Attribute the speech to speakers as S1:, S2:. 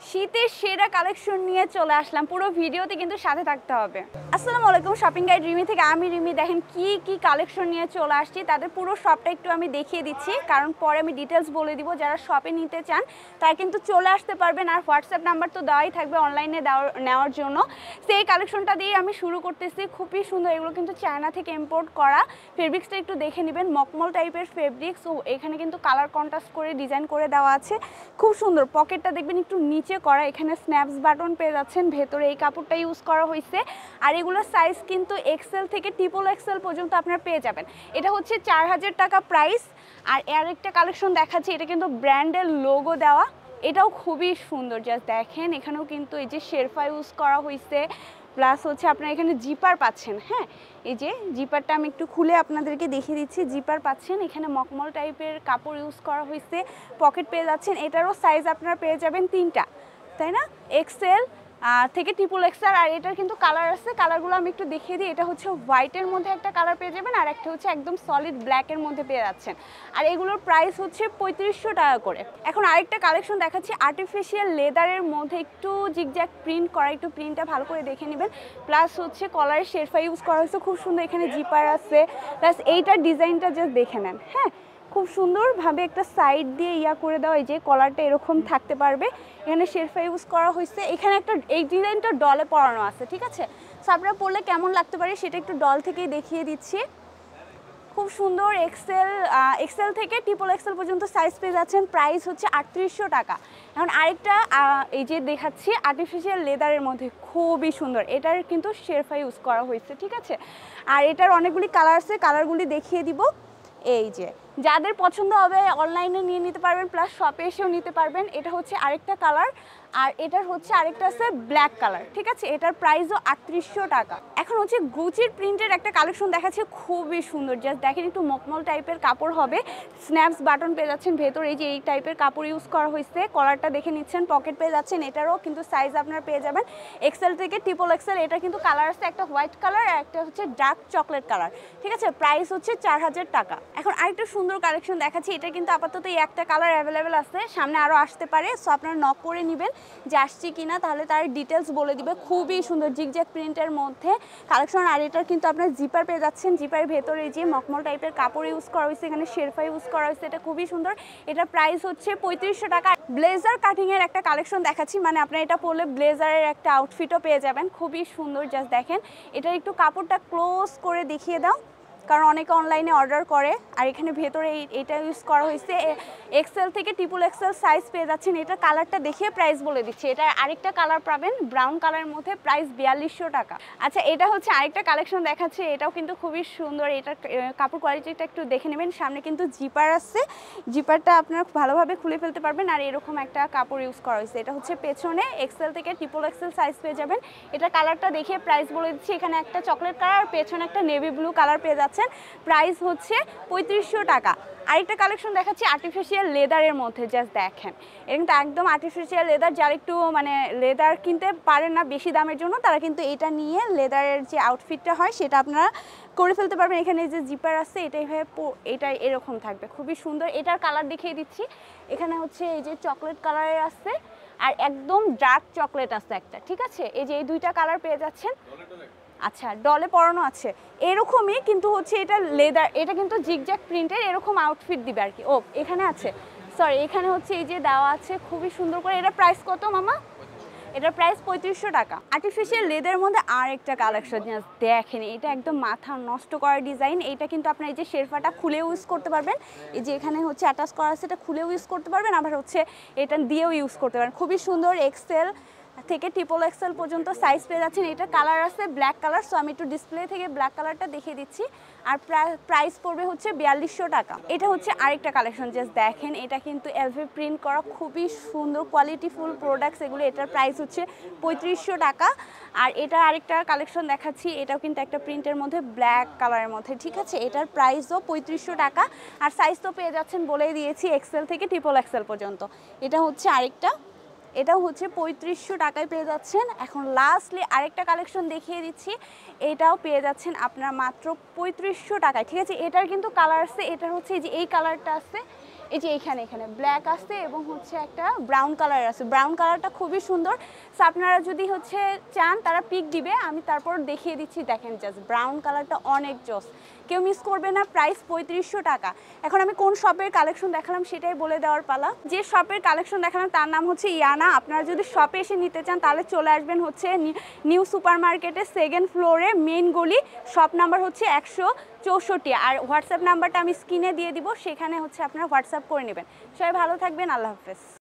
S1: শীতের সেরা কালেকশন নিয়ে চলে আসলাম, পুরো ভিডিওতে কিন্তু সাথে থাকতে হবে। আসসালামু আলাইকুম, শপিং গাইড রিমি থেকে আমি রিমি। দেখেন কি কালেকশন নিয়ে চলে আসছি, তাদের পুরো শপটা একটু আমি দেখিয়ে দিচ্ছি, কারণ পরে আমি ডিটেলস বলে দিব। যারা শপে নিতে চান তারা কিন্তু চলে আসতে পারবেন, আর হোয়াটসঅ্যাপ নাম্বার তো দেওয়াই থাকবে অনলাইনে নেওয়ার জন্য। সেই কালেকশনটা দিয়ে আমি শুরু করতেছি। খুবই সুন্দর, এগুলো কিন্তু চায়না থেকে ইম্পোর্ট করা। ফেব্রিক্সটা একটু দেখে নেবেন, মকমল টাইপের ফেব্রিক্স। ও এখানে কিন্তু কালার কন্ট্রাস্ট করে ডিজাইন করে দেওয়া আছে, খুব সুন্দর। পকেটটা দেখবেন একটু নিচে করা, এখানে স্ন্যাপস বাটন পেয়ে যাচ্ছেন, ভেতরে এই কাপড়টা ইউজ করা হয়েছে। আর এগুলোর সাইজ কিন্তু এক্সেল থেকে ট্রিপল এক্সেল পর্যন্ত আপনারা পেয়ে যাবেন। এটা হচ্ছে 4000 টাকা প্রাইস। আর আরেকটা কালেকশন দেখাচ্ছি, এটা কিন্তু ব্র্যান্ডের লোগো দেওয়া, এটাও খুবই সুন্দর। জাস্ট দেখেন, এখানেও কিন্তু এই যে শেরফা ইউজ করা হয়েছে, প্লাস হচ্ছে আপনারা এখানে জিপার পাচ্ছেন। হ্যাঁ, এই যে জিপারটা আমি একটু খুলে আপনাদেরকে দেখিয়ে দিচ্ছি। জিপার পাচ্ছেন, এখানে মকমল টাইপের কাপড় ইউজ করা হয়েছে, পকেট পেয়ে যাচ্ছেন। এটারও সাইজ আপনারা পেয়ে যাবেন 3টা, তাই না? এক্সেল থেকে ট্রিপল এক্সেল। আর এটার কিন্তু কালার আছে, কালারগুলো আমি একটু দেখিয়ে দিই। এটা হচ্ছে হোয়াইটের মধ্যে একটা কালার পেয়ে যাবেন, আর একটা হচ্ছে একদম সলিড ব্ল্যাকের মধ্যে পেয়ে যাচ্ছেন। আর এগুলোর প্রাইস হচ্ছে 3500 টাকা করে। এখন আরেকটা কালেকশন দেখাচ্ছি, আর্টিফিশিয়াল লেদারের মধ্যে একটু জিগজ্যাগ প্রিন্ট করা, একটু প্রিন্টটা ভালো করে দেখে নেবেন। প্লাস হচ্ছে কলারের শেরফা ইউজ করা হয়েছে, খুব সুন্দর। এখানে জিপার আছে, প্লাস এইটার ডিজাইনটা জাস্ট দেখে নেন। হ্যাঁ, খুব সুন্দরভাবে একটা সাইড দিয়ে করে দেওয়া, এই যে কলারটা এরকম থাকতে পারবে। এখানে শেরফা ইউজ করা হয়েছে, এখানে একটা এই ডিজাইনটা ডলে পরানো আছে, ঠিক আছে? সো আপনারা পরলে কেমন লাগতে পারে সেটা একটু ডল থেকেই দেখিয়ে দিচ্ছি। খুব সুন্দর। এক্সেল থেকে ট্রিপল এক্সেল পর্যন্ত সাইজ পেয়ে যাচ্ছেন। প্রাইস হচ্ছে 3800 টাকা। এখন আরেকটা এই যে দেখাচ্ছি, আর্টিফিশিয়াল লেদারের মধ্যে খুবই সুন্দর। এটার কিন্তু শেরফা ইউজ করা হয়েছে, ঠিক আছে? আর এটার অনেকগুলি কালার আছে, কালারগুলি দেখিয়ে দিব। এই যে যাদের পছন্দ হবে অনলাইনে নিয়ে নিতে পারবেন, প্লাস শপে এসেও নিতে পারবেন। এটা হচ্ছে আরেকটা কালার, আর এটার হচ্ছে আরেকটা আছে ব্ল্যাক কালার, ঠিক আছে? এটার প্রাইসও 3800 টাকা। এখন হচ্ছে গুচির প্রিন্টের একটা কালেকশন দেখাচ্ছে, খুবই সুন্দর। জাস্ট দেখেন, একটু মকমল টাইপের কাপড় হবে, স্ন্যাপস বাটন পেয়ে যাচ্ছেন ভেতর, এই যে এই টাইপের কাপড় ইউজ করা হয়েছে। কলারটা দেখে নিচ্ছেন, পকেট পেয়ে যাচ্ছেন। এটারও কিন্তু সাইজ আপনারা পেয়ে যাবেন এক্সেল থেকে ট্রিপল এক্সেল। এটা কিন্তু কালার আছে, একটা হোয়াইট কালার আর একটা হচ্ছে ডার্ক চকলেট কালার, ঠিক আছে? প্রাইস হচ্ছে 4000 টাকা। এখন আরেকটা সুন্দর কালেকশন দেখাচ্ছি, এটা কিন্তু আপাতত এই একটা কালার অ্যাভেলেবেল আছে, সামনে আরও আসতে পারে। সো আপনারা নক করে নেবেন যে আসছি কিনা, তাহলে তার ডিটেলস বলে দিবে। খুবই সুন্দর জিগজ্যাগ প্রিন্টের মধ্যে কালেকশন। আর এটার কিন্তু আপনার জিপার পেয়ে যাচ্ছেন, জিপারের ভেতরে যে মকমল টাইপের কাপড় ইউজ করা হয়েছে, এখানে শেরফা ইউজ করা হয়েছে। এটা খুবই সুন্দর, এটার প্রাইস হচ্ছে 3500 টাকা। ব্লেজার কাটিংয়ের একটা কালেকশন দেখাচ্ছি, মানে আপনার এটা পরলে ব্লেজারের একটা আউটফিটও পেয়ে যাবেন, খুবই সুন্দর। জাস্ট দেখেন, এটার একটু কাপড়টা ক্লোজ করে দেখিয়ে দাও, কারণ অনেকে অনলাইনে অর্ডার করে। আর এখানে ভেতরে এটা ইউজ করা হয়েছে, এক্সেল থেকে ট্রিপল এক্সেল সাইজ পেয়ে যাচ্ছেন। এটা কালারটা দেখিয়ে প্রাইস বলে দিচ্ছি। এটা আরেকটা কালার পাবেন ব্রাউন কালারের মধ্যে, প্রাইস 4200 টাকা। আচ্ছা, এটা হচ্ছে আরেকটা কালেকশন দেখাচ্ছে, এটাও কিন্তু খুবই সুন্দর। এটার কাপড় কোয়ালিটিটা একটু দেখে নেবেন। সামনে কিন্তু জিপার আছে, জিপারটা আপনারা ভালোভাবে খুলে ফেলতে পারবেন। আর এরকম একটা কাপড় ইউজ করা হয়েছে। এটা হচ্ছে পেছনে এক্সেল থেকে ট্রিপল এক্সেল সাইজ পেয়ে যাবেন। এটা কালারটা দেখিয়ে প্রাইস বলে দিচ্ছি। এখানে একটা চকলেট কালার, পেছনে একটা নেভি ব্লু কালার পেয়ে যাচ্ছে। প্রাইস হচ্ছে 3500 টাকা। আরেকটা কালেকশন দেখাচ্ছি আর্টিফিশিয়াল লেদারের মধ্যে। জাস্ট দেখেন, এটা কিন্তু একদম আর্টিফিশিয়াল লেদার। যারা একটু মানে লেদার কিনতে পারেন না বেশি দামের জন্য, তারা কিন্তু এটা নিয়ে লেদারের যে আউটফিটটা হয় সেটা আপনারা করে ফেলতে পারবেন। এখানে যে জিপার আছে, এটা এরকম থাকবে, খুবই সুন্দর। এটার কালার দেখিয়ে দিচ্ছি। এখানে হচ্ছে এই যে চকলেট কালারের আছে, আর একদম ডার্ক চকলেট আছে একটা, ঠিক আছে? এই যে এই দুইটা কালার পেয়ে যাচ্ছেন। আচ্ছা, ডলে পরানো আছে এরকমই, কিন্তু হচ্ছে এটা লেদার, এটা কিন্তু জিগজ্যাগ প্রিন্টের এরকম আউটফিট দিবে আর কি। ও এখানে আছে, সরি, এখানে হচ্ছে এই যে দেওয়া আছে খুবই সুন্দর করে। এটা প্রাইস কত মামা? এটার প্রাইস 3500 টাকা। আর্টিফিশিয়াল লেদারের মধ্যে আর একটা কালেকশন দেখেন, এটা একদম মাথা নষ্ট করা ডিজাইন। এটা কিন্তু আপনার এই যে শেরফাটা খুলে ইউজ করতে পারবেন, এই যে এখানে হচ্ছে অ্যাটাচ করা আছে, এটা খুলেও ইউজ করতে পারবেন, আবার হচ্ছে এটা দিয়েও ইউজ করতে পারেন। খুবই সুন্দর। এক্সেল থেকে ট্রিপল এক্সেল পর্যন্ত সাইজ পেয়ে যাচ্ছেন। এটা কালার আছে ব্ল্যাক কালার, সো আমি একটু ডিসপ্লে থেকে ব্ল্যাক কালারটা দেখিয়ে দিচ্ছি। আর প্রাইস পড়বে হচ্ছে 4200 টাকা। এটা হচ্ছে আরেকটা কালেকশন। জাস্ট দেখেন, এটা কিন্তু এলভি প্রিন্ট করা, খুবই সুন্দর কোয়ালিটিফুল প্রোডাক্টস এগুলো। এটার প্রাইস হচ্ছে 3500 টাকা। আর এটা আরেকটা কালেকশন দেখাচ্ছি, এটাও কিন্তু একটা প্রিন্টের মধ্যে ব্ল্যাক কালারের মধ্যে, ঠিক আছে? এটার প্রাইসও 3500 টাকা। আর সাইজ তো পেয়ে যাচ্ছেন, বলেই দিয়েছি, এক্সেল থেকে ট্রিপল এক্সেল পর্যন্ত। এটা হচ্ছে আরেকটা, এটাও হচ্ছে 3500 টাকায় পেয়ে যাচ্ছেন। এখন লাস্টলি আরেকটা কালেকশন দেখিয়ে দিচ্ছি, এটাও পেয়ে যাচ্ছেন আপনার মাত্র 3500 টাকায়, ঠিক আছে? এটার কিন্তু কালার আছে, এটার হচ্ছে এই যে এই কালারটা আছে, এই যে এখানে ব্ল্যাক আছে এবং হচ্ছে একটা ব্রাউন কালার আছে। ব্রাউন কালারটা খুবই সুন্দর। সো আপনারা যদি হচ্ছে চান তারা পিক দিবে, আমি তারপর দেখিয়ে দিচ্ছি। দেখেন জাস্ট ব্রাউন কালারটা অনেক জোস, কেউ মিস করবে না। প্রাইস 3500 টাকা। এখন আমি কোন শপের কালেকশন দেখালাম সেটাই বলে দেওয়ার পালা। যে শপের কালেকশন দেখালাম তার নাম হচ্ছে ইয়ানা। আপনারা যদি শপে এসে নিতে চান তাহলে চলে আসবেন হচ্ছে নিউ সুপার মার্কেটের 2nd ফ্লোরে, মেইন গলি, শপ নাম্বার হচ্ছে 164। আর হোয়াটসঅ্যাপ নাম্বারটা আমি স্ক্রিনে দিয়ে দিব, সেখানে হচ্ছে আপনারা হোয়াটসঅ্যাপ করে নেবেন। সবাই ভালো থাকবেন, আল্লাহ হাফেজ।